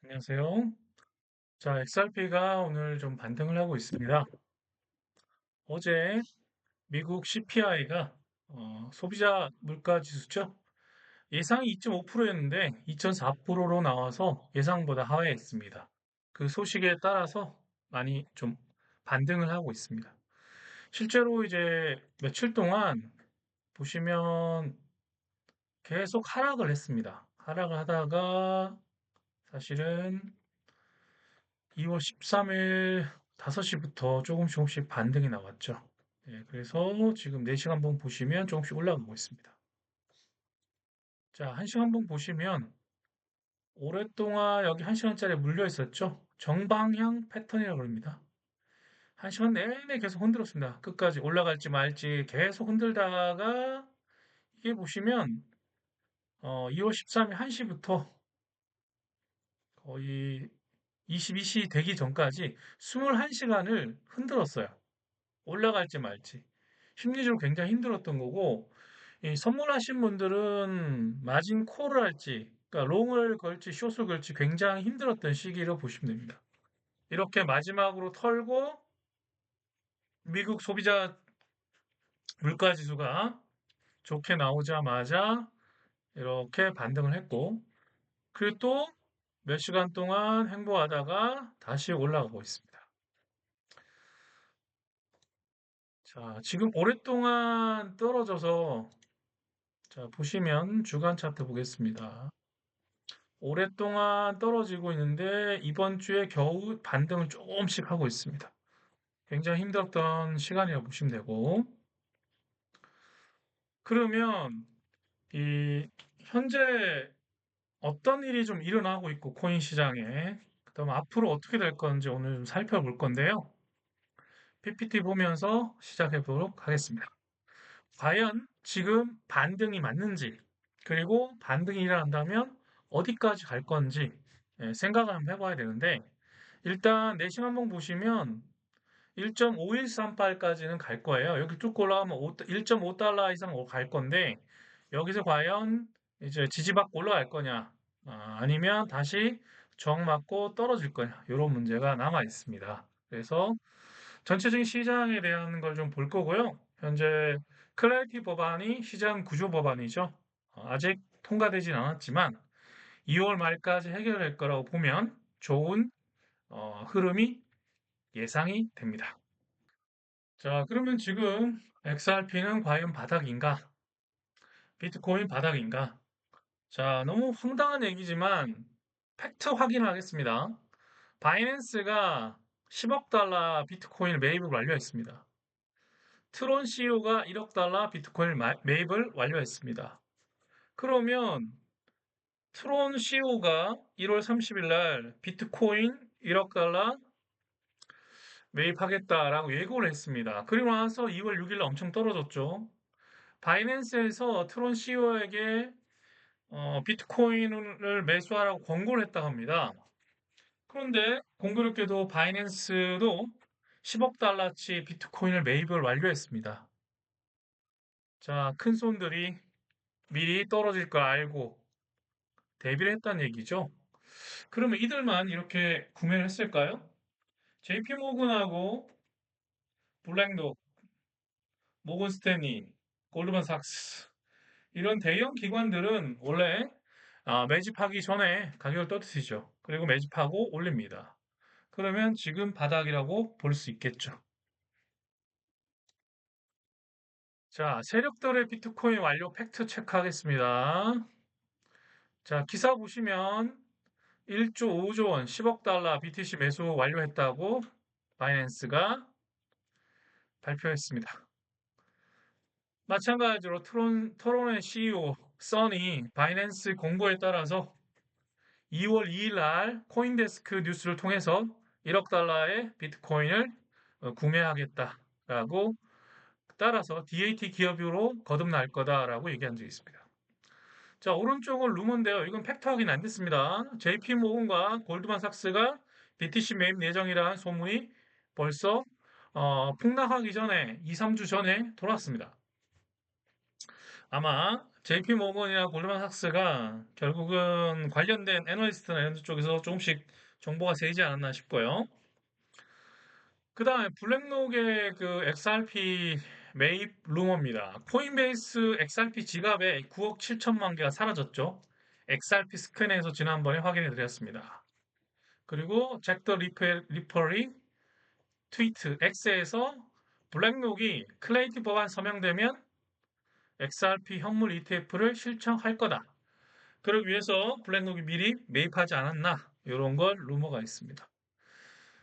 안녕하세요. 자, XRP가 오늘 좀 반등을 하고 있습니다. 어제 미국 CPI가 소비자 물가 지수죠. 예상이 2.5%였는데 2.4%로 나와서 예상보다 하회했습니다. 그 소식에 따라서 많이 좀 반등을 하고 있습니다. 실제로 이제 며칠 동안 보시면 계속 하락을 했습니다. 하락을 하다가 사실은 2월 13일 5시부터 조금씩 반등이 나왔죠. 예, 그래서 지금 4시간 분 보시면 조금씩 올라가고 있습니다. 자, 1시간 분 보시면 오랫동안 여기 1시간짜리 물려 있었죠. 정방향 패턴이라고 합니다. 1시간 내내 계속 흔들었습니다. 끝까지 올라갈지 말지 계속 흔들다가 이게 보시면 2월 13일 1시부터 거의 22시 되기 전까지 21시간을 흔들었어요. 올라갈지 말지. 심리적으로 굉장히 힘들었던 거고, 이 선물하신 분들은 마진 콜을 할지, 그러니까 롱을 걸지, 숏을 걸지 굉장히 힘들었던 시기로 보시면 됩니다. 이렇게 마지막으로 털고 미국 소비자 물가 지수가 좋게 나오자마자 이렇게 반등을 했고, 그리고 또 몇 시간 동안 행보하다가 다시 올라가고 있습니다. 자, 지금 오랫동안 떨어져서 자, 보시면 주간 차트 보겠습니다. 오랫동안 떨어지고 있는데 이번 주에 겨우 반등을 조금씩 하고 있습니다. 굉장히 힘들었던 시간이라고 보시면 되고. 그러면 이 현재 어떤 일이 좀 일어나고 있고 코인 시장에 그다음 앞으로 어떻게 될 건지 오늘 좀 살펴볼 건데요. PPT 보면서 시작해 보도록 하겠습니다. 과연 지금 반등이 맞는지, 그리고 반등이 일어난다면 어디까지 갈 건지 생각을 한번 해봐야 되는데, 일단 내심 한번 보시면 1.5138까지는 갈 거예요. 여기 쭉 올라가면 1.5달러 이상 갈 건데, 여기서 과연 이제 지지받고 올라갈 거냐, 아니면 다시 저항 맞고 떨어질 거냐, 이런 문제가 남아 있습니다. 그래서 전체적인 시장에 대한 걸 좀 볼 거고요. 현재 클래리티 법안이 시장 구조 법안이죠. 아직 통과되진 않았지만 2월 말까지 해결될 거라고 보면 좋은 흐름이 예상이 됩니다. 자, 그러면 지금 XRP는 과연 바닥인가? 비트코인 바닥인가? 자, 너무 황당한 얘기지만 팩트 확인하겠습니다. 바이낸스가 10억 달러 비트코인 매입을 완료했습니다. 트론 CEO가 1억 달러 비트코인 매입을 완료했습니다. 그러면 트론 CEO가 1월 30일 날 비트코인 1억 달러 매입하겠다라고 예고를 했습니다. 그리고 나서 2월 6일 날 엄청 떨어졌죠. 바이낸스에서 트론 CEO에게 비트코인을 매수하라고 권고를 했다고 합니다. 그런데 공교롭게도 바이낸스도 10억 달러치 비트코인을 매입을 완료했습니다. 자, 큰 손들이 미리 떨어질 걸 알고 대비를 했다는 얘기죠. 그러면 이들만 이렇게 구매를 했을까요? JP 모건하고 블랙록, 모건 스탠리, 골드만삭스 이런 대형 기관들은 원래 매집하기 전에 가격을 떨어뜨리죠. 그리고 매집하고 올립니다. 그러면 지금 바닥이라고 볼 수 있겠죠. 자, 세력들의 비트코인 완료 팩트 체크하겠습니다. 자, 기사 보시면 1조 5조 원, 10억 달러 BTC 매수 완료했다고 바이낸스가 발표했습니다. 마찬가지로 토론의 CEO 써니 바이낸스 공고에 따라서 2월 2일 날 코인데스크 뉴스를 통해서 1억 달러의 비트코인을 구매하겠다라고 따라서 DAT 기업으로 거듭날 거다라고 얘기한 적이 있습니다. 자, 오른쪽은 루머인데요. 이건 팩트 확인 안 됐습니다. JP 모건과 골드만삭스가 BTC 매입 예정이라는 소문이 벌써 폭락하기 전에 2, 3주 전에 돌았습니다. 아마 JP 모건이나 골드만삭스가 결국은 관련된 애널리스트나 이런 쪽에서 조금씩 정보가 새이지 않았나 싶고요. 그 다음에 블랙록의 그 XRP 매입 루머입니다. 코인베이스 XRP 지갑에 9억 7천만 개가 사라졌죠. XRP 스캔에서 지난번에 확인해 드렸습니다. 그리고 잭 더 리퍼리 트위트 X에서 블랙록이 클레이티 법안 서명되면 XRP 현물 ETF를 실청할 거다. 그러기 위해서 블랙록이 미리 매입하지 않았나 이런 걸 루머가 있습니다.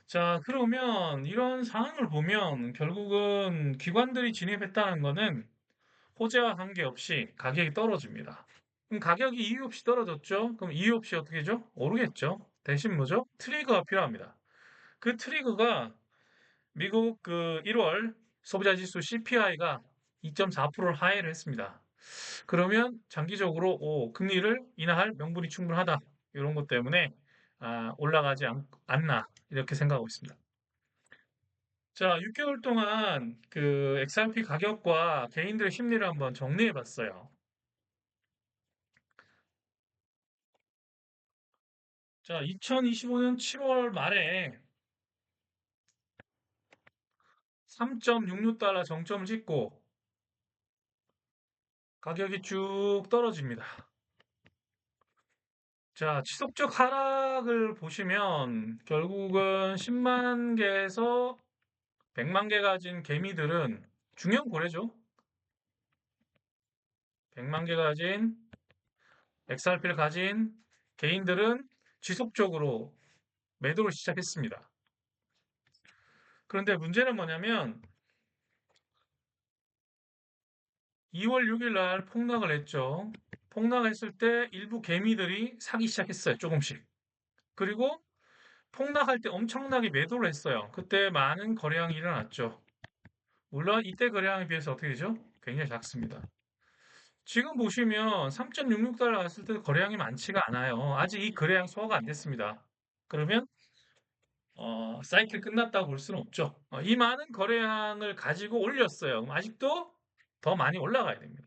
자, 그러면 이런 상황을 보면 결국은 기관들이 진입했다는 거는 호재와 관계없이 가격이 떨어집니다. 그럼 가격이 이유 없이 떨어졌죠? 그럼 이유 없이 어떻게 되죠? 오르겠죠? 대신 뭐죠? 트리거가 필요합니다. 그 트리거가 미국 그 1월 소비자 지수 CPI가 2.4%를 하회를 했습니다. 그러면 장기적으로 금리를 인하할 명분이 충분하다. 이런 것 때문에 올라가지 않나 이렇게 생각하고 있습니다. 자, 6개월 동안 그 XRP 가격과 개인들의 심리를 한번 정리해 봤어요. 자, 2025년 7월 말에 3.66달러 정점을 찍고 가격이 쭉 떨어집니다. 자, 지속적 하락을 보시면 결국은 10만 개에서 100만 개 가진 개미들은 중형 고래죠. 100만 개 가진 XRP를 가진 개인들은 지속적으로 매도를 시작했습니다. 그런데 문제는 뭐냐면 2월 6일 날 폭락을 했죠. 폭락했을 때 일부 개미들이 사기 시작했어요. 조금씩. 그리고 폭락할 때 엄청나게 매도를 했어요. 그때 많은 거래량이 일어났죠. 물론 이때 거래량에 비해서 어떻게 되죠? 굉장히 작습니다. 지금 보시면 3.66달러 갔을 때 거래량이 많지가 않아요. 아직 이 거래량 소화가 안 됐습니다. 그러면 사이클 끝났다고 볼 수는 없죠. 이 많은 거래량을 가지고 올렸어요. 그럼 아직도 더 많이 올라가야 됩니다.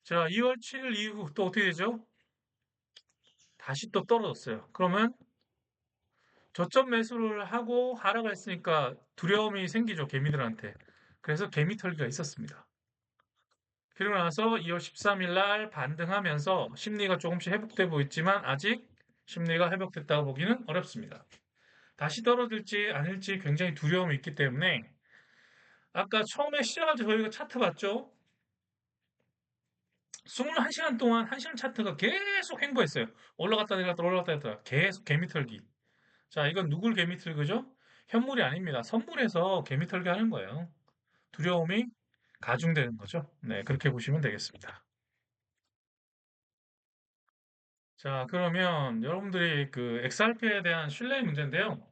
자, 2월 7일 이후 또 어떻게 되죠? 다시 또 떨어졌어요. 그러면 저점 매수를 하고 하락을 했으니까 두려움이 생기죠, 개미들한테. 그래서 개미 털기가 있었습니다. 그리고 나서 2월 13일 날 반등하면서 심리가 조금씩 회복되고 있지만 아직 심리가 회복됐다고 보기는 어렵습니다. 다시 떨어질지 아닐지 굉장히 두려움이 있기 때문에 아까 처음에 시작할 때 저희가 차트 봤죠? 21시간 동안 1시간 차트가 계속 횡보했어요. 올라갔다 내려갔다 올라갔다 내려갔다 계속 개미 털기. 자, 이건 누굴 개미 털기죠? 현물이 아닙니다. 선물에서 개미 털기 하는 거예요. 두려움이 가중되는 거죠. 네, 그렇게 보시면 되겠습니다. 자, 그러면 여러분들이 그 XRP에 대한 신뢰의 문제인데요.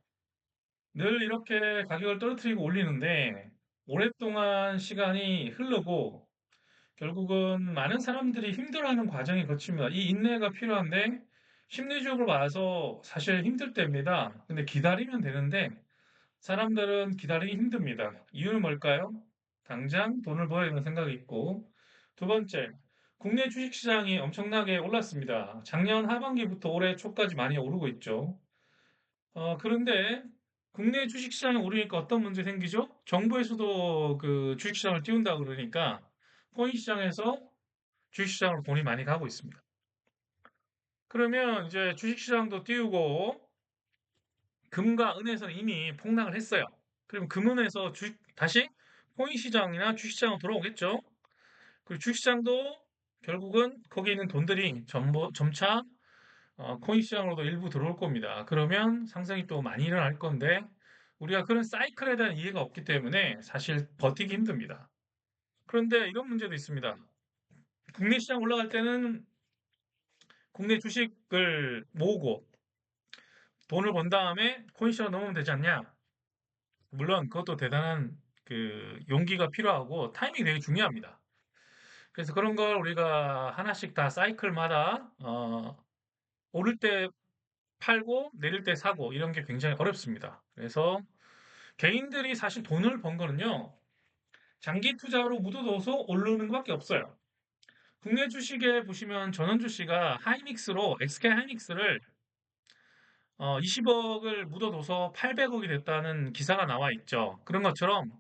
늘 이렇게 가격을 떨어뜨리고 올리는데 오랫동안 시간이 흐르고 결국은 많은 사람들이 힘들어하는 과정이 거칩니다. 이 인내가 필요한데 심리적으로 봐서 사실 힘들 때입니다. 근데 기다리면 되는데 사람들은 기다리기 힘듭니다. 이유는 뭘까요? 당장 돈을 벌어야 되는 생각이 있고 두 번째, 국내 주식시장이 엄청나게 올랐습니다. 작년 하반기부터 올해 초까지 많이 오르고 있죠. 그런데 국내 주식시장이 오르니까 어떤 문제 생기죠? 정부에서도 그 주식시장을 띄운다 그러니까 코인시장에서 주식시장으로 돈이 많이 가고 있습니다. 그러면 이제 주식시장도 띄우고 금과 은에서는 이미 폭락을 했어요. 그럼 금은에서 다시 코인시장이나 주식시장으로 돌아오겠죠? 그리고 주식시장도 결국은 거기 있는 돈들이 점차 코인시장으로도 일부 들어올 겁니다. 그러면 상승이 또 많이 일어날 건데 우리가 그런 사이클에 대한 이해가 없기 때문에 사실 버티기 힘듭니다. 그런데 이런 문제도 있습니다. 국내 시장 올라갈 때는 국내 주식을 모으고 돈을 번 다음에 코인시장 넘으면 되지 않냐? 물론 그것도 대단한 그 용기가 필요하고 타이밍이 되게 중요합니다. 그래서 그런 걸 우리가 하나씩 다 사이클마다 오를 때 팔고 내릴 때 사고 이런 게 굉장히 어렵습니다. 그래서 개인들이 사실 돈을 번 거는요. 장기 투자로 묻어둬서 오르는 것밖에 없어요. 국내 주식에 보시면 전원주 씨가 하이닉스로 SK 하이닉스를 20억을 묻어둬서 800억이 됐다는 기사가 나와 있죠. 그런 것처럼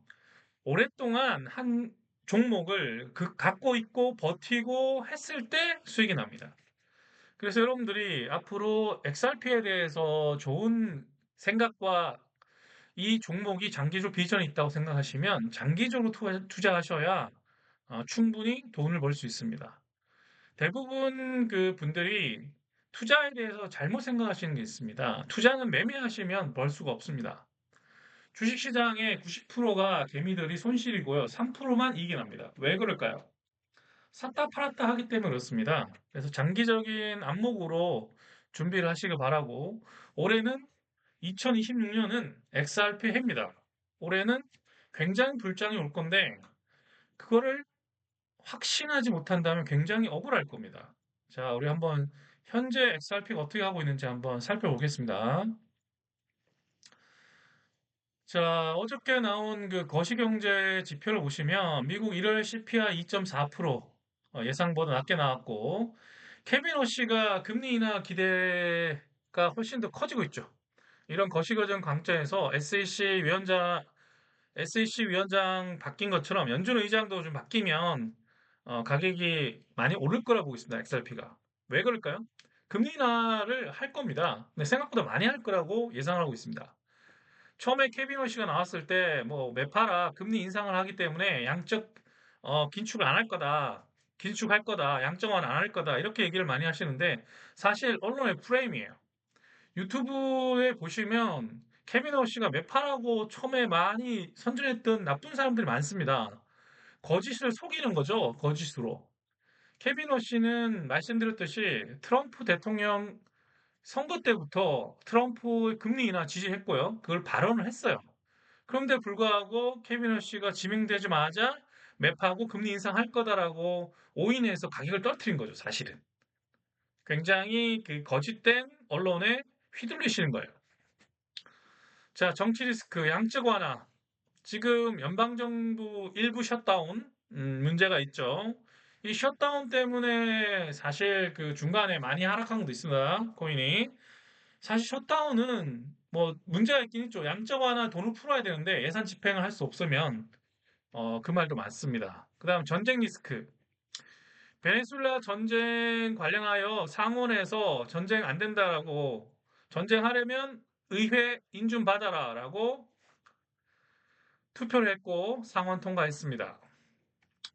오랫동안 한 종목을 갖고 있고 버티고 했을 때 수익이 납니다. 그래서 여러분들이 앞으로 XRP에 대해서 좋은 생각과 이 종목이 장기적 비전이 있다고 생각하시면 장기적으로 투자하셔야 충분히 돈을 벌 수 있습니다. 대부분 그 분들이 투자에 대해서 잘못 생각하시는 게 있습니다. 투자는 매매하시면 벌 수가 없습니다. 주식시장의 90%가 개미들이 손실이고요. 3%만 이익이 납니다. 왜 그럴까요? 샀다 팔았다 하기 때문에 그렇습니다. 그래서 장기적인 안목으로 준비를 하시길 바라고 올해는 2026년은 XRP 해입니다. 올해는 굉장히 불장이 올 건데 그거를 확신하지 못한다면 굉장히 억울할 겁니다. 자, 우리 한번 현재 XRP가 어떻게 하고 있는지 한번 살펴보겠습니다. 자, 어저께 나온 그 거시경제 지표를 보시면 미국 1월 CPI 2.4% 예상보다 낮게 나왔고 케빈 허씨가 금리 인하 기대가 훨씬 더 커지고 있죠. 이런 거시경제 관점에서 SEC 위원장 바뀐 것처럼 연준 의장도 좀 바뀌면 가격이 많이 오를 거라고 보고 있습니다. XRP가. 왜 그럴까요? 금리 인하를 할 겁니다. 근데 생각보다 많이 할 거라고 예상하고 있습니다. 처음에 케빈 허시가 나왔을 때 뭐 매파라 금리 인상을 하기 때문에 양적 긴축을 안 할 거다. 긴축할 거다. 양적 완화 안 할 거다. 이렇게 얘기를 많이 하시는데 사실 언론의 프레임이에요. 유튜브에 보시면 케빈 허시가 매파라고 처음에 많이 선전했던 나쁜 사람들이 많습니다. 거짓을 속이는 거죠. 거짓으로. 케빈 허시는 말씀드렸듯이 트럼프 대통령 선거 때부터 트럼프의 금리 인하 지지했고요. 그걸 발언을 했어요. 그런데 불구하고 케빈 허시가 지명되자마자 매파하고 금리 인상할 거다라고 오인해서 가격을 떨어뜨린 거죠, 사실은. 굉장히 그 거짓된 언론에 휘둘리시는 거예요. 자, 정치 리스크, 양적 완화. 지금 연방정부 일부 셧다운 문제가 있죠. 이 셧다운 때문에 사실 그 중간에 많이 하락한 것도 있습니다. 코인이. 사실 셧다운은 뭐 문제가 있긴 있죠. 양적 완화 돈을 풀어야 되는데 예산 집행을 할 수 없으면 그 말도 맞습니다. 그다음 전쟁 리스크. 베네수엘라 전쟁 관련하여 상원에서 전쟁 안 된다라고 전쟁하려면 의회 인준 받아라라고 투표를 했고 상원 통과했습니다.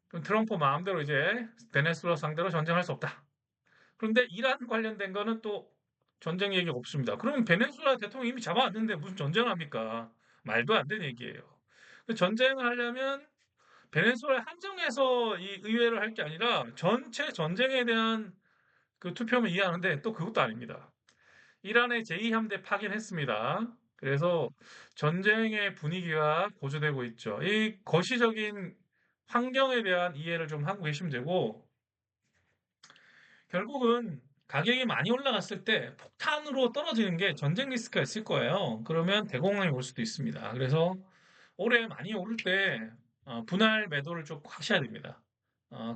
그럼 트럼프 마음대로 이제 베네수엘라 상대로 전쟁할 수 없다. 그런데 이란 관련된 거는 또 전쟁 얘기가 없습니다. 그러면 베네수엘라 대통령 이미 잡아왔는데 무슨 전쟁을 합니까? 말도 안 되는 얘기예요. 전쟁을 하려면 베네수엘라 한정해서 이 의회를 할 게 아니라 전체 전쟁에 대한 그 투표면 이해하는데 또 그것도 아닙니다. 이란의 제2함대 파견했습니다. 그래서 전쟁의 분위기가 고조되고 있죠. 이 거시적인 환경에 대한 이해를 좀 하고 계시면 되고, 결국은 가격이 많이 올라갔을 때 폭탄으로 떨어지는 게 전쟁 리스크가 있을 거예요. 그러면 대공황이 올 수도 있습니다. 그래서 올해 많이 오를 때 분할 매도를 좀 하셔야 됩니다.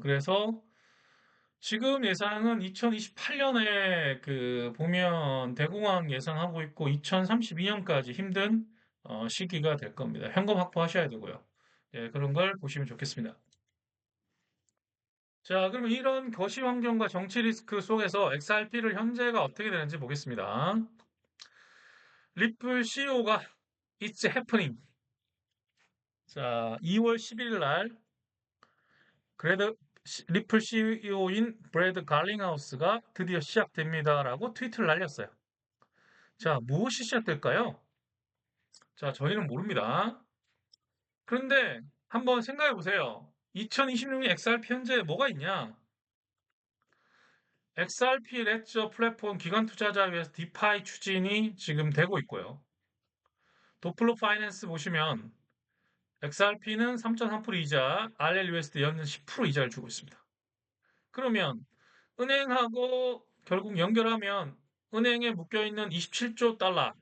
그래서 지금 예상은 2028년에 그 보면 대공황 예상하고 있고 2032년까지 힘든 시기가 될 겁니다. 현금 확보하셔야 되고요. 예, 그런 걸 보시면 좋겠습니다. 자, 그러면 이런 거시 환경과 정치 리스크 속에서 XRP를 현재가 어떻게 되는지 보겠습니다. 리플 CEO가 It's happening. 자, 2월 11일 날 리플 CEO인 브래드 갈링하우스가 드디어 시작됩니다라고 트위터를 날렸어요. 자, 무엇이 시작될까요? 자, 저희는 모릅니다. 그런데 한번 생각해 보세요. 2026년 XRP 현재 뭐가 있냐? XRP 레저 플랫폼 기관 투자자 위해서 디파이 추진이 지금 되고 있고요. 도플로 파이낸스 보시면 XRP는 3.3% 이자, RLUSD 연은 10% 이자를 주고 있습니다. 그러면 은행하고 결국 연결하면 은행에 묶여 있는 27조 달러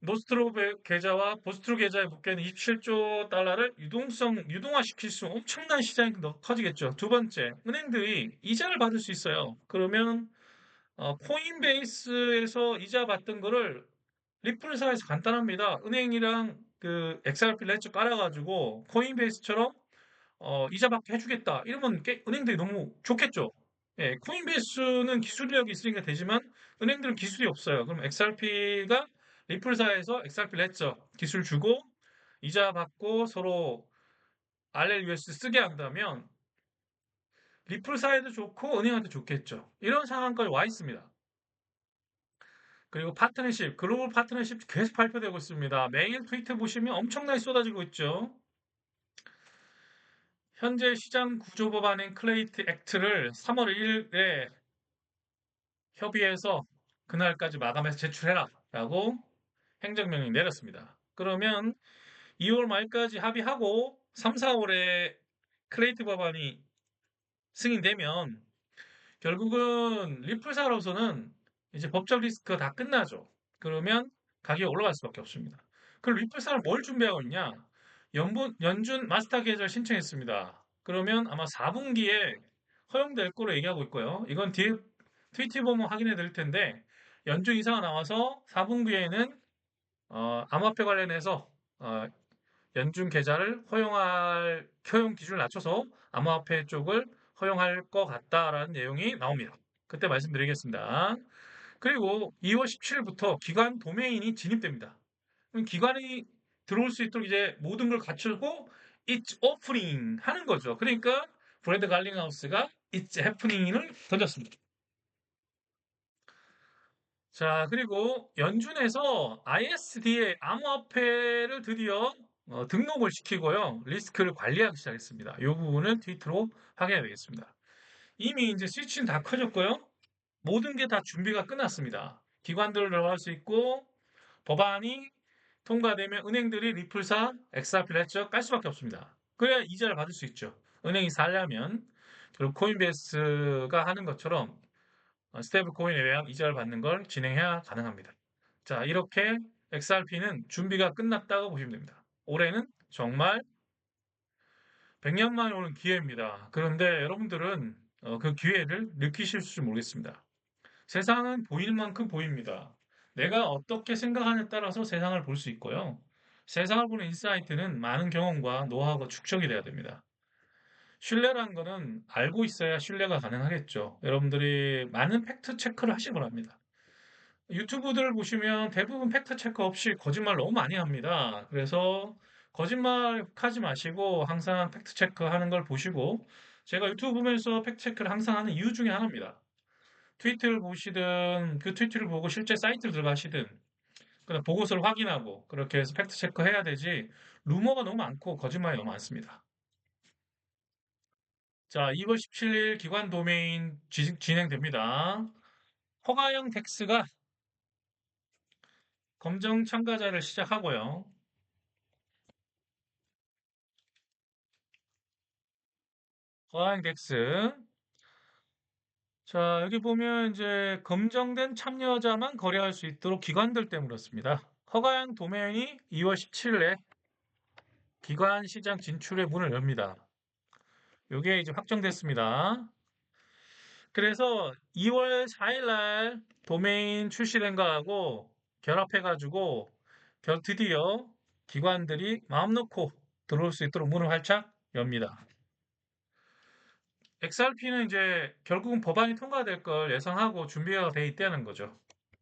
노스트로 계좌와 보스트로 계좌에 묶여있는 27조 달러를 유동화시킬 수 엄청난 시장이 커지겠죠. 두 번째, 은행들이 이자를 받을 수 있어요. 그러면 코인베이스에서 이자 받던 거를 리플사에서 간단합니다. 은행이랑 그 XRP 레츠 깔아가지고 코인베이스처럼 이자 받게 해주겠다. 이러면 은행들이 너무 좋겠죠. 예, 코인베이스는 기술력이 있으니까 되지만 은행들은 기술이 없어요. 그럼 XRP가 리플사에서 XRP 레저 기술 주고 이자 받고 서로 RLUS 쓰게 한다면 리플사에도 좋고 은행한테 좋겠죠. 이런 상황까지 와 있습니다. 그리고 파트너십, 글로벌 파트너십 계속 발표되고 있습니다. 매일 트위터 보시면 엄청나게 쏟아지고 있죠. 현재 시장 구조 법안인 클레이트 액트를 3월 1일에 협의해서 그날까지 마감해서 제출해라 라고 행정명령 내렸습니다. 그러면 2월 말까지 합의하고 3, 4월에 클레이트 법안이 승인되면 결국은 리플사로서는 이제 법적 리스크가 다 끝나죠. 그러면 가격이 올라갈 수밖에 없습니다. 그럼 리플사는 뭘 준비하고 있냐? 연준 마스터 계좌를 신청했습니다. 그러면 아마 4분기에 허용될 거로 얘기하고 있고요. 이건 뒤에 트위터 보면 확인해 드릴 텐데 연준 이사가 나와서 4분기에는 암호화폐 관련해서 연준 계좌를 허용 기준을 낮춰서 암호화폐 쪽을 허용할 것 같다라는 내용이 나옵니다. 그때 말씀드리겠습니다. 그리고 2월 17일부터 기관 도메인이 진입됩니다. 그럼 기관이 들어올 수 있도록 이제 모든 걸 갖추고 It's opening 하는 거죠. 그러니까 브래드 갈링하우스가 It's happening을 던졌습니다. 자, 그리고 연준에서 ISDA 암호화폐를 드디어 등록을 시키고요. 리스크를 관리하기 시작했습니다. 이 부분은 트위터로 확인해야 되겠습니다. 이미 이제 스위치는 다 커졌고요. 모든 게 다 준비가 끝났습니다. 기관들을 들어갈 수 있고 법안이 통과되면 은행들이 리플사, 엑스아피 레저 깔 수밖에 없습니다. 그래야 이자를 받을 수 있죠. 은행이 살려면 그리고 코인베이스가 하는 것처럼 스테이블 코인에 대한 이자를 받는 걸 진행해야 가능합니다. 자, 이렇게 XRP는 준비가 끝났다고 보시면 됩니다. 올해는 정말 100년 만에 오는 기회입니다. 그런데 여러분들은 그 기회를 느끼실지 모르겠습니다. 세상은 보이는 만큼 보입니다. 내가 어떻게 생각하느냐에 따라서 세상을 볼 수 있고요. 세상을 보는 인사이트는 많은 경험과 노하우가 축적이 돼야 됩니다. 신뢰라는 거는 알고 있어야 신뢰가 가능하겠죠. 여러분들이 많은 팩트 체크를 하시기 바랍니다. 유튜브들을 보시면 대부분 팩트 체크 없이 거짓말 너무 많이 합니다. 그래서 거짓말 하지 마시고 항상 팩트 체크 하는 걸 보시고 제가 유튜브 보면서 팩트 체크를 항상 하는 이유 중에 하나입니다. 트위터를 보시든 그 트위터를 보고 실제 사이트를 들어가시든 그냥 보고서를 확인하고 그렇게 해서 팩트 체크 해야 되지 루머가 너무 많고 거짓말이 너무 많습니다. 자, 2월 17일 기관 도메인 진행됩니다. 허가형 덱스가 검정 참가자를 시작하고요. 허가형 덱스. 자, 여기 보면 이제 검정된 참여자만 거래할 수 있도록 기관들 때문에 그렇습니다. 허가형 도메인이 2월 17일에 기관 시장 진출의 문을 엽니다. 이게 이제 확정됐습니다. 그래서 2월 4일 날 도메인 출시된 거하고 결합해가지고 드디어 기관들이 마음 놓고 들어올 수 있도록 문을 활짝 엽니다. XRP는 이제 결국은 법안이 통과될 걸 예상하고 준비가 돼 있다는 거죠.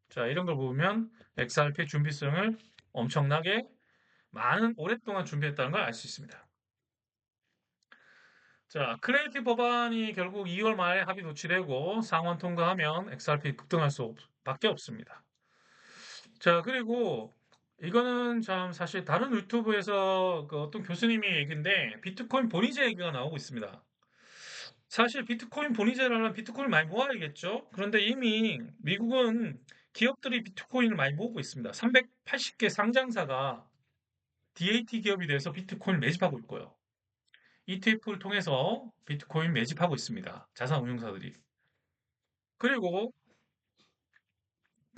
자, 이런 걸 보면 XRP 준비성을 엄청나게 오랫동안 준비했다는 걸 알 수 있습니다. 자, 크리에이티브 법안이 결국 2월 말에 합의 조치되고 상원 통과하면 XRP 급등할 수밖에 없습니다. 자, 그리고 이거는 참 사실 다른 유튜브에서 그 어떤 교수님이 얘기인데 비트코인 본위제 얘기가 나오고 있습니다. 사실 비트코인 본위제라면 비트코인을 많이 모아야겠죠. 그런데 이미 미국은 기업들이 비트코인을 많이 모으고 있습니다. 380개 상장사가 DAT 기업이 돼서 비트코인을 매집하고 있고요. ETF를 통해서 비트코인 매집하고 있습니다. 자산운용사들이. 그리고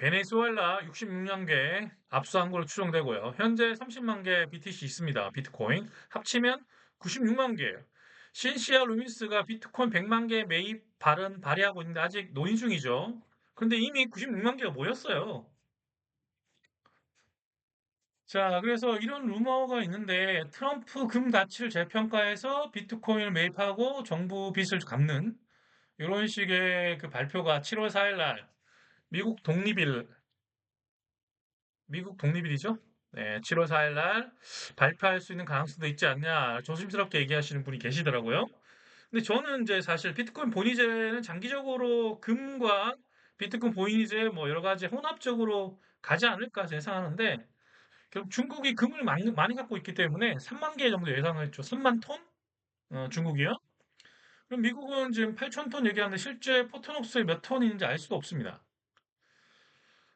베네수엘라 66만 개 압수한 걸로 추정되고요. 현재 30만 개 BTC 있습니다. 비트코인 합치면 96만 개예요. 신시아 루미스가 비트코인 100만 개 매입 발의하고 있는데 아직 논의 중이죠. 그런데 이미 96만 개가 모였어요. 자, 그래서 이런 루머가 있는데 트럼프 금 가치를 재평가해서 비트코인을 매입하고 정부 빚을 갚는 이런 식의 그 발표가 7월 4일 날 미국 독립일 미국 독립일이죠? 네, 7월 4일 날 발표할 수 있는 가능성도 있지 않냐 조심스럽게 얘기하시는 분이 계시더라고요. 근데 저는 이제 사실 비트코인 본위제는 장기적으로 금과 비트코인 본위제 뭐 여러 가지 혼합적으로 가지 않을까 예상하는데 결국 중국이 금을 많이 갖고 있기 때문에 3만 개 정도 예상을 했죠. 3만 톤? 중국이요? 그럼 미국은 지금 8천 톤 얘기하는데 실제 포트녹스에 몇 톤인지 알 수도 없습니다.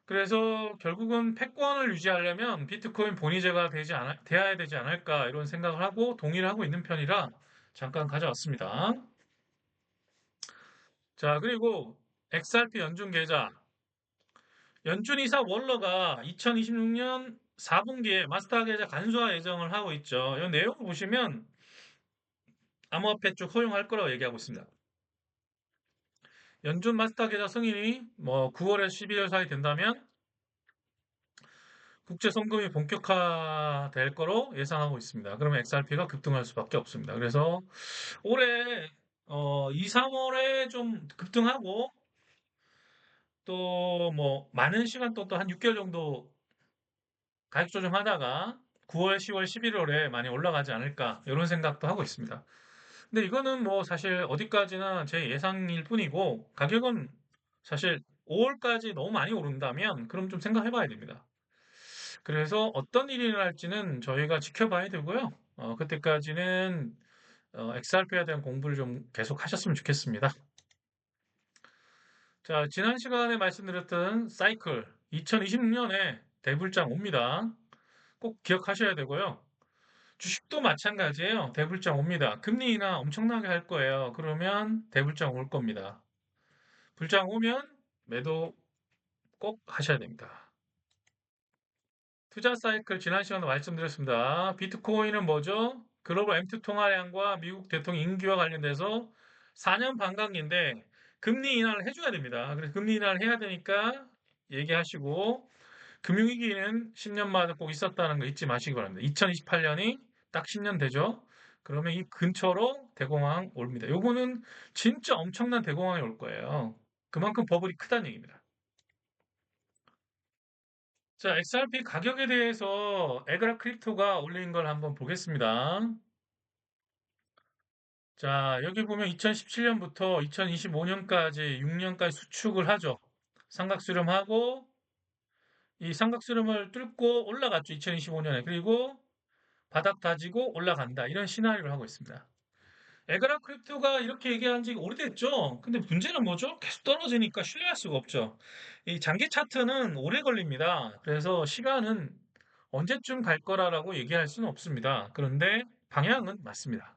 그래서 결국은 패권을 유지하려면 비트코인 본위제가 돼야 되지 않을까 이런 생각을 하고 동의를 하고 있는 편이라 잠깐 가져왔습니다. 자, 그리고 XRP 연준 계좌. 연준 이사 월러가 2026년 4분기에 마스터 계좌 간소화 예정을 하고 있죠. 이 내용을 보시면 암호화폐 쪽 허용할 거라고 얘기하고 있습니다. 연준 마스터 계좌 승인이 뭐 9월에서 11월 사이 된다면 국제 송금이 본격화될 거로 예상하고 있습니다. 그러면 XRP가 급등할 수밖에 없습니다. 그래서 올해 2, 3월에 좀 급등하고 또 뭐 많은 시간 또 한 6개월 정도 가격 조정하다가 9월, 10월, 11월에 많이 올라가지 않을까 이런 생각도 하고 있습니다. 근데 이거는 뭐 사실 어디까지나 제 예상일 뿐이고 가격은 사실 5월까지 너무 많이 오른다면 그럼 좀 생각해 봐야 됩니다. 그래서 어떤 일이 일어날지는 저희가 지켜봐야 되고요. 그때까지는 XRP에 대한 공부를 좀 계속 하셨으면 좋겠습니다. 자, 지난 시간에 말씀드렸던 사이클 2026년에 대불장 옵니다. 꼭 기억하셔야 되고요. 주식도 마찬가지예요. 대불장 옵니다. 금리 인하 엄청나게 할 거예요. 그러면 대불장 올 겁니다. 불장 오면 매도 꼭 하셔야 됩니다. 투자 사이클 지난 시간에 말씀드렸습니다. 비트코인은 뭐죠? 글로벌 M2 통화량과 미국 대통령 임기와 관련돼서 4년 반감기인데 금리 인하를 해줘야 됩니다. 그래서 금리 인하를 해야 되니까 얘기하시고 금융위기는 10년마다 꼭 있었다는 거 잊지 마시기 바랍니다. 2028년이 딱 10년 되죠? 그러면 이 근처로 대공황 옵니다. 요거는 진짜 엄청난 대공황이 올 거예요. 그만큼 버블이 크다는 얘기입니다. 자, XRP 가격에 대해서 에그라 크립토가 올린 걸 한번 보겠습니다. 자, 여기 보면 2017년부터 2025년까지 6년까지 수축을 하죠. 삼각수렴하고 이 삼각수렴을 뚫고 올라갔죠. 2025년에. 그리고 바닥 다지고 올라간다. 이런 시나리오를 하고 있습니다. 에그라 크립토가 이렇게 얘기한 지 오래됐죠. 근데 문제는 뭐죠? 계속 떨어지니까 신뢰할 수가 없죠. 이 장기 차트는 오래 걸립니다. 그래서 시간은 언제쯤 갈 거라고 얘기할 수는 없습니다. 그런데 방향은 맞습니다.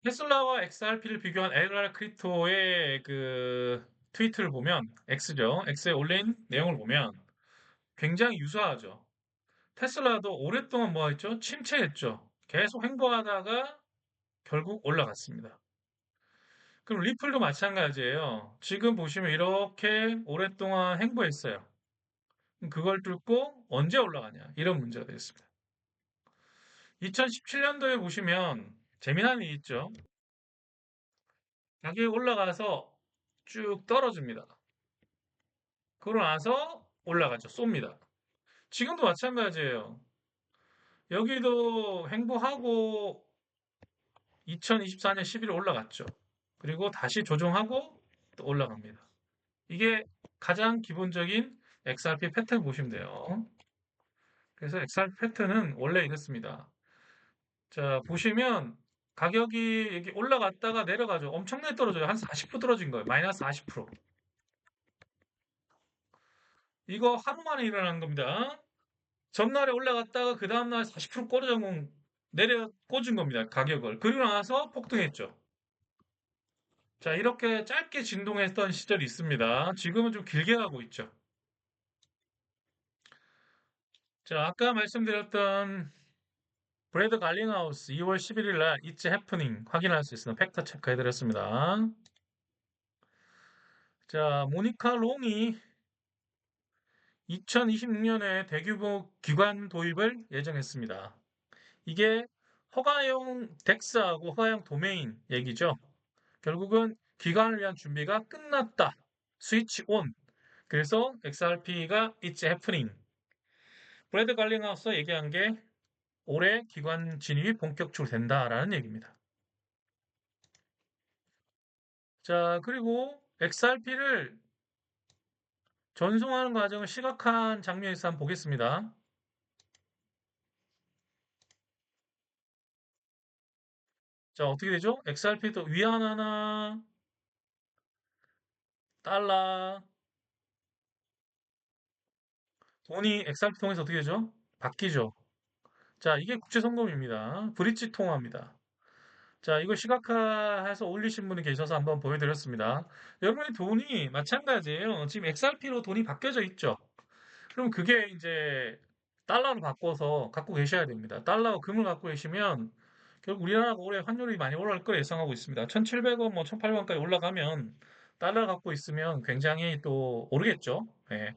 테슬라와 XRP를 비교한 에그라 크립토의 그 트위트를 보면 X죠. X에 올린 내용을 보면 굉장히 유사하죠. 테슬라도 오랫동안 뭐 했죠? 침체했죠. 계속 횡보하다가 결국 올라갔습니다. 그럼 리플도 마찬가지예요. 지금 보시면 이렇게 오랫동안 횡보했어요. 그걸 뚫고 언제 올라가냐? 이런 문제가 되겠습니다. 2017년도에 보시면 재미난 일이 있죠. 가격이 올라가서 쭉 떨어집니다. 그러고 나서 올라가죠. 쏩니다. 지금도 마찬가지예요. 여기도 횡보하고 2024년 11월 올라갔죠. 그리고 다시 조정하고 또 올라갑니다. 이게 가장 기본적인 XRP 패턴 보시면 돼요. 그래서 XRP 패턴은 원래 이렇습니다. 자, 보시면 가격이 여기 올라갔다가 내려가죠. 엄청나게 떨어져요. 한 40% 떨어진 거예요. 마이너스 40%. 이거 하루 만에 일어난 겁니다. 전날에 올라갔다가 그 다음날 40% 내려 꽂은 겁니다. 가격을. 그리고 나서 폭등했죠. 자, 이렇게 짧게 진동했던 시절이 있습니다. 지금은 좀 길게 하고 있죠. 자, 아까 말씀드렸던 브래드 갈링하우스 2월 11일 날 It's Happening 확인할 수 있는 팩트 체크해드렸습니다. 자, 모니카 롱이 2026년에 대규모 기관 도입을 예정했습니다. 이게 허가용 덱스하고 허가용 도메인 얘기죠. 결국은 기관을 위한 준비가 끝났다. 스위치 온. 그래서 XRP가 It's happening. 브래드 갈링하우스 얘기한 게 올해 기관 진입이 본격적으로 된다라는 얘기입니다. 자, 그리고 XRP를 전송하는 과정을 시각한 장면에서 한번 보겠습니다. 자, 어떻게 되죠? XRP도 위안 하나, 달러, 돈이 XRP 통해서 어떻게 되죠? 바뀌죠. 자, 이게 국제송금입니다. 브릿지 통화입니다. 자, 이거 시각화해서 올리신 분이 계셔서 한번 보여드렸습니다. 여러분의 돈이 마찬가지예요. 지금 XRP로 돈이 바뀌어져 있죠. 그럼 그게 이제 달러로 바꿔서 갖고 계셔야 됩니다. 달러 금을 갖고 계시면 결국 우리나라가 올해 환율이 많이 올라갈 걸 예상하고 있습니다. 1,700원, 뭐 1,800원까지 올라가면 달러 갖고 있으면 굉장히 또 오르겠죠. 예.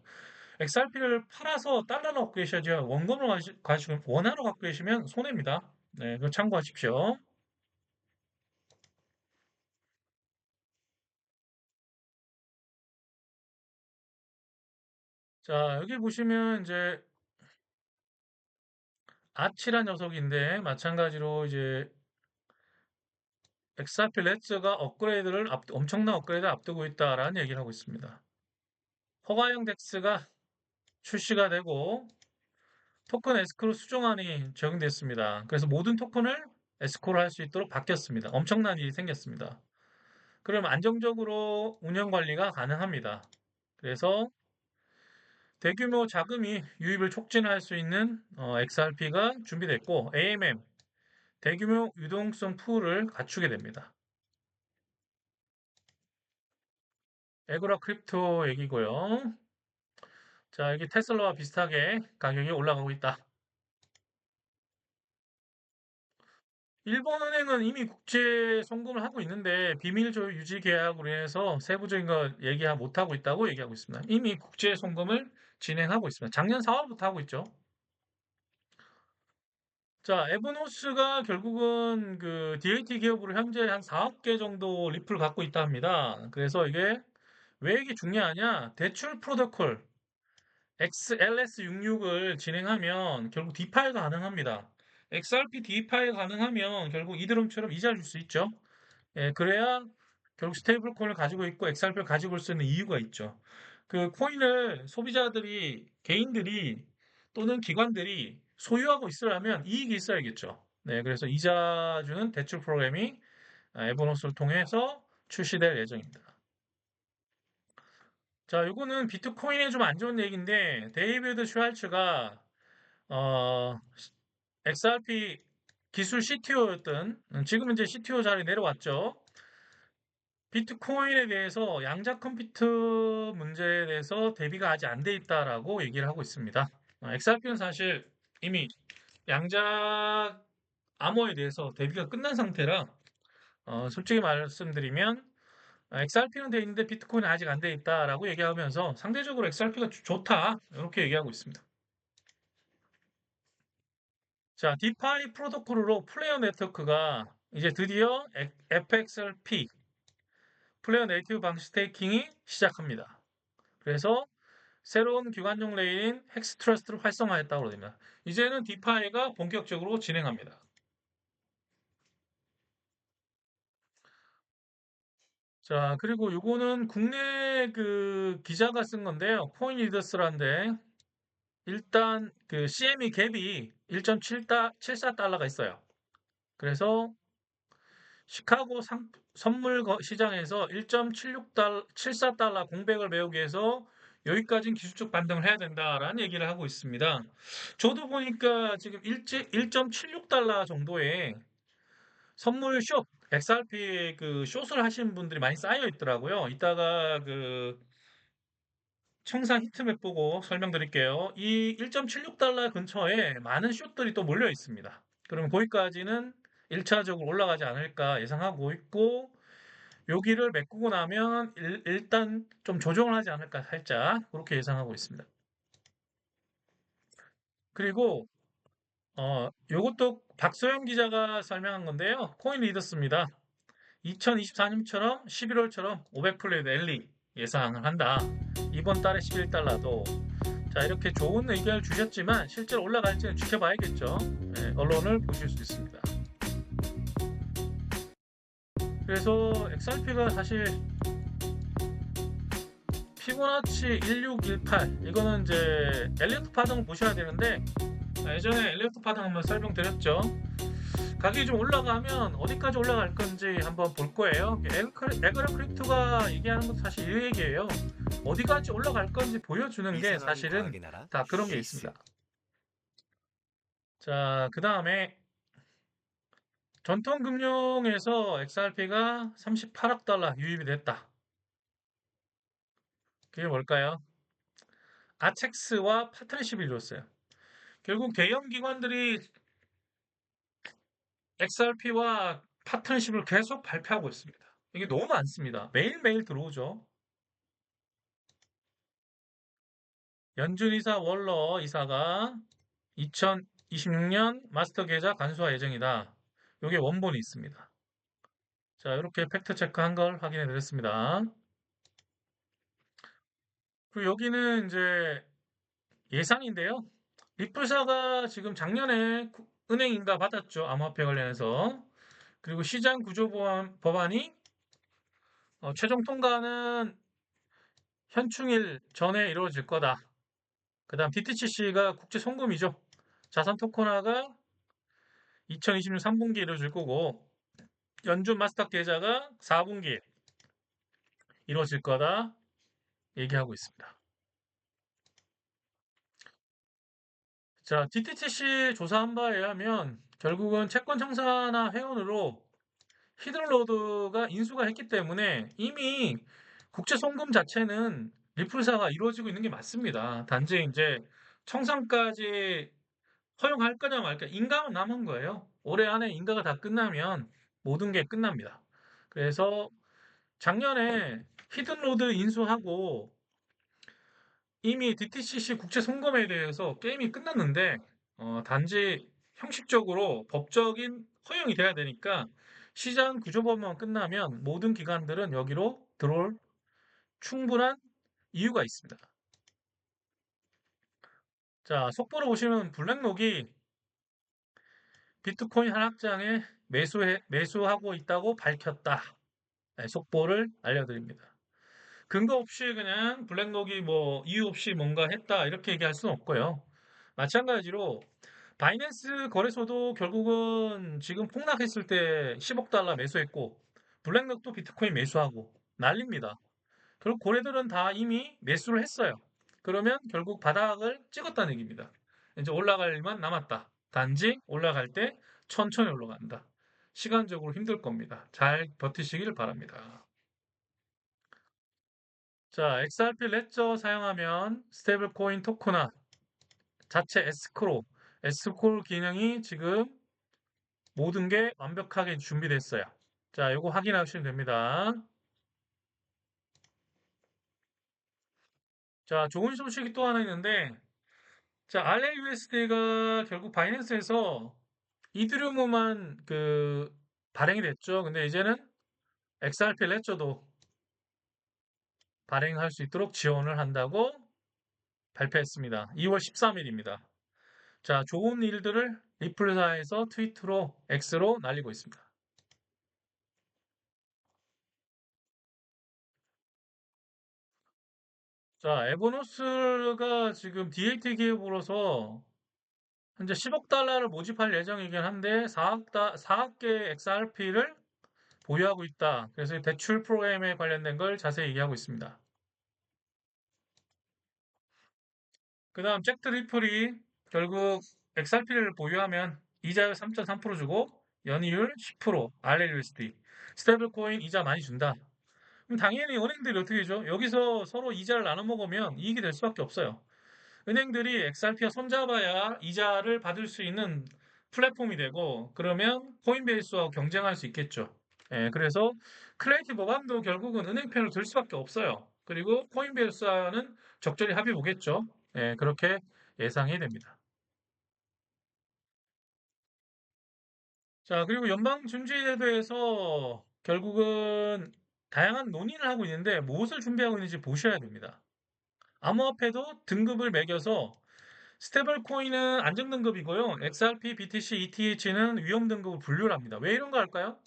XRP를 팔아서 달러로 갖고 계셔야지 원금을 가지고 원화로 갖고 계시면 손해입니다. 네, 그거 참고하십시오. 자, 여기 보시면 이제 아치란 녀석인데 마찬가지로 이제 엑사필 레츠가 엄청난 업그레이드를 앞두고 있다라는 얘기를 하고 있습니다. 허가형 덱스가 출시가 되고 토큰 에스크로 수정안이 적용됐습니다. 그래서 모든 토큰을 에스크로 할 수 있도록 바뀌었습니다. 엄청난 일이 생겼습니다. 그럼 안정적으로 운영 관리가 가능합니다. 그래서 대규모 자금이 유입을 촉진할 수 있는 XRP가 준비됐고 AMM 대규모 유동성 풀을 갖추게 됩니다. 에고라 크립토 얘기고요. 자, 여기 테슬라와 비슷하게 가격이 올라가고 있다. 일본은행은 이미 국제 송금을 하고 있는데 비밀 조율 유지 계약으로 인해서 세부적인 거 얘기 못하고 있다고 얘기하고 있습니다. 이미 국제 송금을 진행하고 있습니다. 작년 4월부터 하고 있죠. 자, 에브노스가 결국은 그 DAT 기업으로 현재 한 4억 개 정도 리플을 갖고 있다 합니다. 그래서 이게 왜 이게 중요하냐? 대출 프로토콜 XLS66을 진행하면 결국 디파이가 가능합니다. XRP 디파이 가능하면 결국 이드럼처럼 이자를 줄 수 있죠. 예, 그래야 결국 스테이블 코인을 가지고 있고 XRP를 가지고 올 수 있는 이유가 있죠. 그 코인을 소비자들이, 개인들이 또는 기관들이 소유하고 있으려면 이익이 있어야겠죠. 네, 그래서 이자 주는 대출 프로그램이 에버노스를 통해서 출시될 예정입니다. 자, 요거는 비트코인에 좀 안 좋은 얘기인데 데이비드 슈왈츠가 어, XRP 기술 CTO였던 지금은 이제 CTO 자리 내려왔죠. 비트코인에 대해서 양자 컴퓨터 문제에 대해서 대비가 아직 안 돼 있다라고 얘기를 하고 있습니다. XRP는 사실 이미 양자 암호에 대해서 대비가 끝난 상태라 솔직히 말씀드리면 XRP는 돼 있는데 비트코인은 아직 안 돼 있다라고 얘기하면서 상대적으로 XRP가 좋다 이렇게 얘기하고 있습니다. 자, 디파이 프로토콜로 플레이어 네트워크가 이제 드디어 FXRP 플레이어 네이티브 방식 스테이킹이 시작합니다. 그래서 새로운 기관용 레일인 헥스트러스트를 활성화했다고 됩니다. 이제는 디파이가 본격적으로 진행합니다. 자, 그리고 요거는 국내 그 기자가 쓴 건데요. 코인 리더스라는데 일단 그 CME 갭이 1.74달러가 있어요. 그래서 시카고 선물 시장에서 1.74달러 공백을 메우기 위해서 여기까지는 기술적 반등을 해야 된다라는 얘기를 하고 있습니다. 저도 보니까 지금 1.76달러 정도의 선물 숍, XRP 그 숏을 하신 분들이 많이 쌓여 있더라고요. 이따가 그 청산 히트맵 보고 설명드릴게요. 이 1.76달러 근처에 많은 숏들이 또 몰려 있습니다. 그러면 거기까지는 1차적으로 올라가지 않을까 예상하고 있고, 여기를 메꾸고 나면 일단 좀 조정을 하지 않을까 살짝 그렇게 예상하고 있습니다. 그리고 요것도 박소영 기자가 설명한 건데요. 코인 리더스입니다. 2024년처럼 11월처럼 500플레이드 랠리 예상을 한다. 이번 달에 11달러도 자 이렇게 좋은 의견을 주셨지만 실제로 올라갈지는 지켜봐야겠죠. 예, 언론을 보실 수 있습니다. 그래서 XRP가 사실 피보나치 1618 이거는 이제 엘리어트 파동을 보셔야 되는데 예전에 엘리어트 파동 한번 설명드렸죠. 가격이 좀 올라가면 어디까지 올라갈 건지 한번 볼 거예요. 에그라 크립토가 얘기하는 것도 사실 이 얘기예요. 어디까지 올라갈 건지 보여주는 게 이상한 사실은 과학의 나라 다 그런 게 스위스. 있습니다. 자, 그 다음에 전통금융에서 XRP가 38억 달러 유입이 됐다. 그게 뭘까요? 아첵스와 파트너십을 이뤘어요. 결국 대형 기관들이 XRP와 파트너십을 계속 발표하고 있습니다. 이게 너무 많습니다. 매일매일 들어오죠. 연준 이사 월러 이사가 2026년 마스터 계좌 간수화 예정이다. 이게 원본이 있습니다. 자, 이렇게 팩트 체크한 걸 확인해 드렸습니다. 그리고 여기는 이제 예상인데요. 리플사가 지금 작년에 은행인가 받았죠. 암호화폐 관련해서. 그리고 시장 구조 법안이 최종 통과는 현충일 전에 이루어질 거다. 그 다음 DTCC가 국제 송금이죠. 자산 토큰화가 2026년 3분기에 이루어질 거고 연준 마스터 계좌가 4분기에 이루어질 거다 얘기하고 있습니다. 자, DTCC 조사한 바에 의하면 결국은 채권 청산화 회원으로 히든로드가 인수가 했기 때문에 이미 국제 송금 자체는 리플사가 이루어지고 있는 게 맞습니다. 단지 이제 청산까지 허용할 거냐 말까 인가만 남은 거예요. 올해 안에 인가가 다 끝나면 모든 게 끝납니다. 그래서 작년에 히든로드 인수하고 이미 DTCC 국제 송금에 대해서 게임이 끝났는데 단지 형식적으로 법적인 허용이 돼야 되니까 시장 구조법만 끝나면 모든 기관들은 여기로 들어올 충분한 이유가 있습니다. 자, 속보로 보시면 블랙록이 비트코인 하락장에 매수하고 있다고 밝혔다. 네, 속보를 알려드립니다. 근거 없이 그냥 블랙록이 뭐 이유 없이 뭔가 했다 이렇게 얘기할 수는 없고요. 마찬가지로 바이낸스 거래소도 결국은 지금 폭락했을 때 10억 달러 매수했고 블랙록도 비트코인 매수하고 난립니다. 결국 고래들은 다 이미 매수를 했어요. 그러면 결국 바닥을 찍었다는 얘기입니다. 이제 올라갈 일만 남았다. 단지 올라갈 때 천천히 올라간다. 시간적으로 힘들 겁니다. 잘 버티시길 바랍니다. 자, XRP 레저 사용하면 스테이블 코인 토크나 자체 에스크로 기능이 지금 모든 게 완벽하게 준비됐어요. 자, 이거 확인하시면 됩니다. 자, 좋은 소식이 또 하나 있는데, 자, RAUSD가 결국 바이낸스에서 이드리움만 그 발행이 됐죠. 근데 이제는 XRP 레저도 발행할 수 있도록 지원을 한다고 발표했습니다. 2월 13일입니다. 자, 좋은 일들을 리플사에서 트위터로 X로 날리고 있습니다. 자, 에보노스가 지금 DLT 기업으로서 현재 10억 달러를 모집할 예정이긴 한데 4억 개 XRP를 보유하고 있다. 그래서 이 대출 프로그램에 관련된 걸 자세히 얘기하고 있습니다. 그 다음 잭 트리플이 결국 XRP를 보유하면 이자율 3.3% 주고 연이율 10%, RLUSD. 스테이블 코인 이자 많이 준다. 그럼 당연히 은행들이 어떻게 해줘? 여기서 서로 이자를 나눠 먹으면 이익이 될 수밖에 없어요. 은행들이 XRP와 손잡아야 이자를 받을 수 있는 플랫폼이 되고, 그러면 코인베이스와 경쟁할 수 있겠죠. 예, 그래서 클레이티 버반도 결국은 은행 편을 들 수밖에 없어요. 그리고 코인베이스와는 적절히 합의 보겠죠. 예, 그렇게 예상이 됩니다. 자, 그리고 연방준비제도에서 결국은 다양한 논의를 하고 있는데 무엇을 준비하고 있는지 보셔야 됩니다. 암호화폐도 등급을 매겨서 스테이블 코인은 안정 등급이고요. XRP, BTC, ETH는 위험 등급을 분류를 합니다. 왜 이런 거 할까요?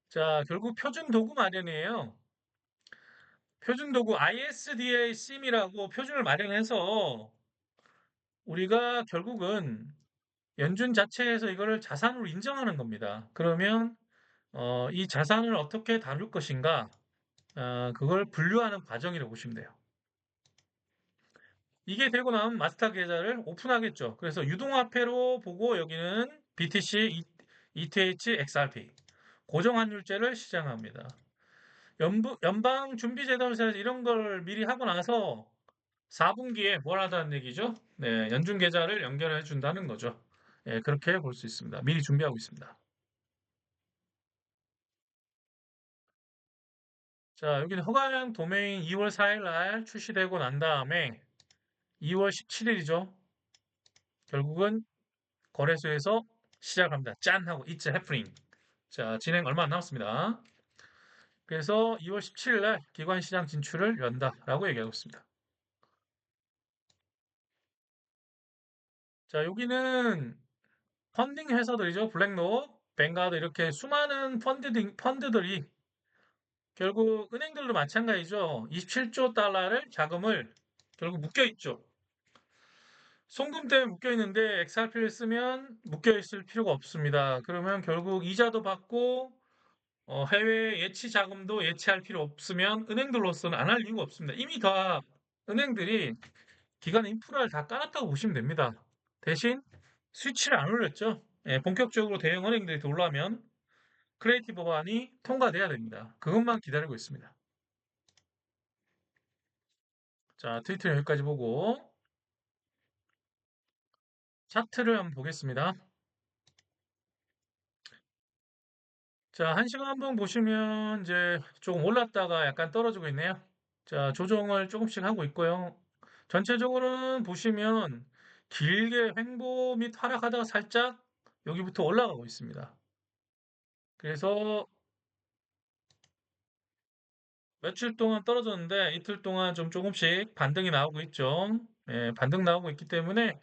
자, 결국 표준 도구 마련이에요. 표준 도구 ISDA 심이라고 표준을 마련해서 우리가 결국은 연준 자체에서 이거를 자산으로 인정하는 겁니다. 그러면 이 자산을 어떻게 다룰 것인가, 그걸 분류하는 과정이라고 보시면 돼요. 이게 되고 나면 마스터 계좌를 오픈하겠죠. 그래서 유동화폐로 보고 여기는 BTC, ETH, XRP 고정환율제를 시행합니다. 연방준비제도에서 이런 걸 미리 하고 나서 4분기에 뭘 하다는 얘기죠? 네, 연준 계좌를 연결해 준다는 거죠. 예, 그렇게 볼 수 있습니다. 미리 준비하고 있습니다. 자, 여기는 허가형 도메인 2월 4일 날 출시되고 난 다음에 2월 17일이죠. 결국은 거래소에서 시작합니다. 짠! 하고 It's happening. 자, 진행 얼마 안 남았습니다. 그래서 2월 17일 날 기관 시장 진출을 연다라고 얘기하고 있습니다. 자, 여기는 펀딩 회사들이죠. 블랙록, 뱅가드 이렇게 수많은 펀드들이 결국 은행들도 마찬가지죠. 27조 달러를 자금을 결국 묶여 있죠. 송금 때문에 묶여 있는데 XRP를 쓰면 묶여 있을 필요가 없습니다. 그러면 결국 이자도 받고 해외 예치 자금도 예치할 필요 없으면 은행들로서는 안 할 이유가 없습니다. 이미 다 은행들이 기관 인프라를 다 깔았다고 보시면 됩니다. 대신 스위치를 안 올렸죠. 예, 본격적으로 대형 은행들이 들어오려면 크리에이티브 법안이 통과돼야 됩니다. 그것만 기다리고 있습니다. 자, 트위터는 여기까지 보고 차트를 한번 보겠습니다. 자, 한 시간 한번 보시면 이제 조금 올랐다가 약간 떨어지고 있네요. 자, 조정을 조금씩 하고 있고요. 전체적으로는 보시면 길게 횡보 및 하락하다가 살짝 여기부터 올라가고 있습니다. 그래서 며칠 동안 떨어졌는데 이틀 동안 좀 조금씩 반등이 나오고 있죠. 예, 반등 나오고 있기 때문에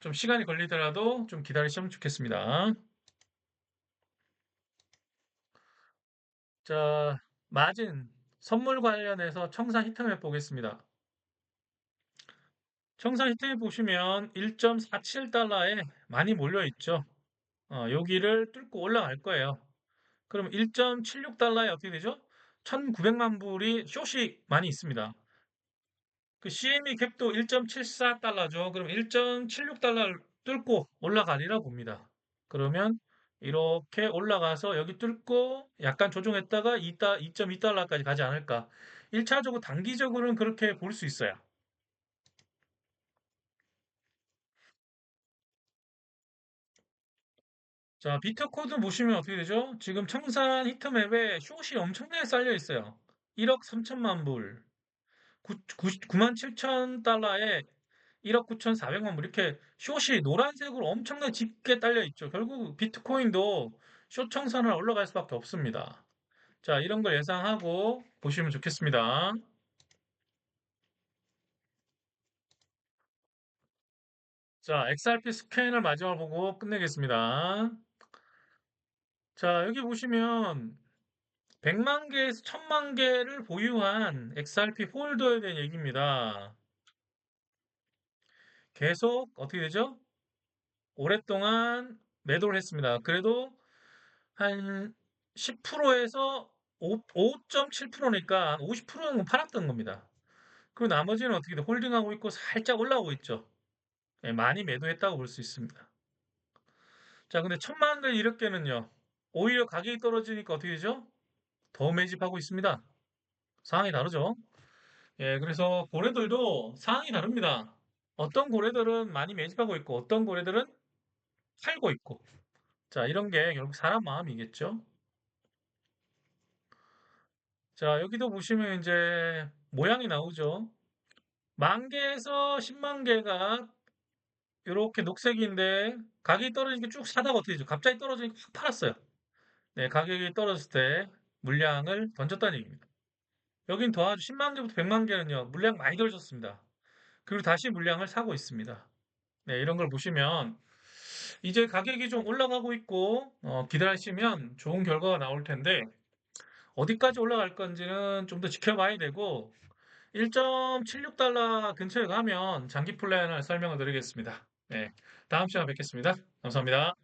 좀 시간이 걸리더라도 좀 기다리시면 좋겠습니다. 자, 마진 선물 관련해서 청산 히트맵 보겠습니다. 청산 히트맵 보시면 1.47달러에 많이 몰려 있죠. 여기를 뚫고 올라갈 거예요. 그럼 1.76달러에 어떻게 되죠? 1,900만 불이 숏이 많이 있습니다. 그 CME 캡도 1.74달러죠. 그럼 1.76달러를 뚫고 올라가리라 봅니다. 그러면 이렇게 올라가서 여기 뚫고 약간 조정했다가 2.2달러까지 가지 않을까. 1차적으로 단기적으로는 그렇게 볼 수 있어요. 자, 비트코드 보시면 어떻게 되죠? 지금 청산 히트맵에 숏이 엄청나게 쌓여 있어요. 1억 3천만 불, 9만 7천 달러에 1억 9,400만 불 이렇게 숏이 노란색으로 엄청나게 짙게 딸려 있죠. 결국 비트코인도 숏 청산을 올라갈 수밖에 없습니다. 자, 이런 걸 예상하고 보시면 좋겠습니다. 자, XRP 스캔을 마지막으로 보고 끝내겠습니다. 자, 여기 보시면 100만 개에서 1000만 개를 보유한 XRP 홀더에 대한 얘기입니다. 계속 어떻게 되죠? 오랫동안 매도를 했습니다. 그래도 한 10%에서 5.7%니까 50%는 팔았던 겁니다. 그리고 나머지는 어떻게 돼? 홀딩하고 있고 살짝 올라오고 있죠. 예, 많이 매도했다고 볼 수 있습니다. 자, 근데 천만 개 이렇게는요. 오히려 가격이 떨어지니까 어떻게 되죠? 더 매집하고 있습니다. 상황이 다르죠? 예, 그래서 고래들도 상황이 다릅니다. 어떤 고래들은 많이 매집하고 있고, 어떤 고래들은 팔고 있고. 자, 이런 게 결국 사람 마음이겠죠? 자, 여기도 보시면 이제 모양이 나오죠? 만 개에서 10만 개가 이렇게 녹색인데 가격이 떨어지니까 쭉 사다가 어떻게 되죠? 갑자기 떨어지니까 확 팔았어요. 네, 가격이 떨어졌을 때 물량을 던졌다는 얘기입니다. 여긴 더하죠. 10만 개부터 100만 개는요, 물량 많이 떨어졌습니다. 그리고 다시 물량을 사고 있습니다. 네, 이런 걸 보시면 이제 가격이 좀 올라가고 있고, 기다리시면 좋은 결과가 나올 텐데, 어디까지 올라갈 건지는 좀 더 지켜봐야 되고, 1.76달러 근처에 가면 장기 플랜을 설명을 드리겠습니다. 네, 다음 시간에 뵙겠습니다. 감사합니다.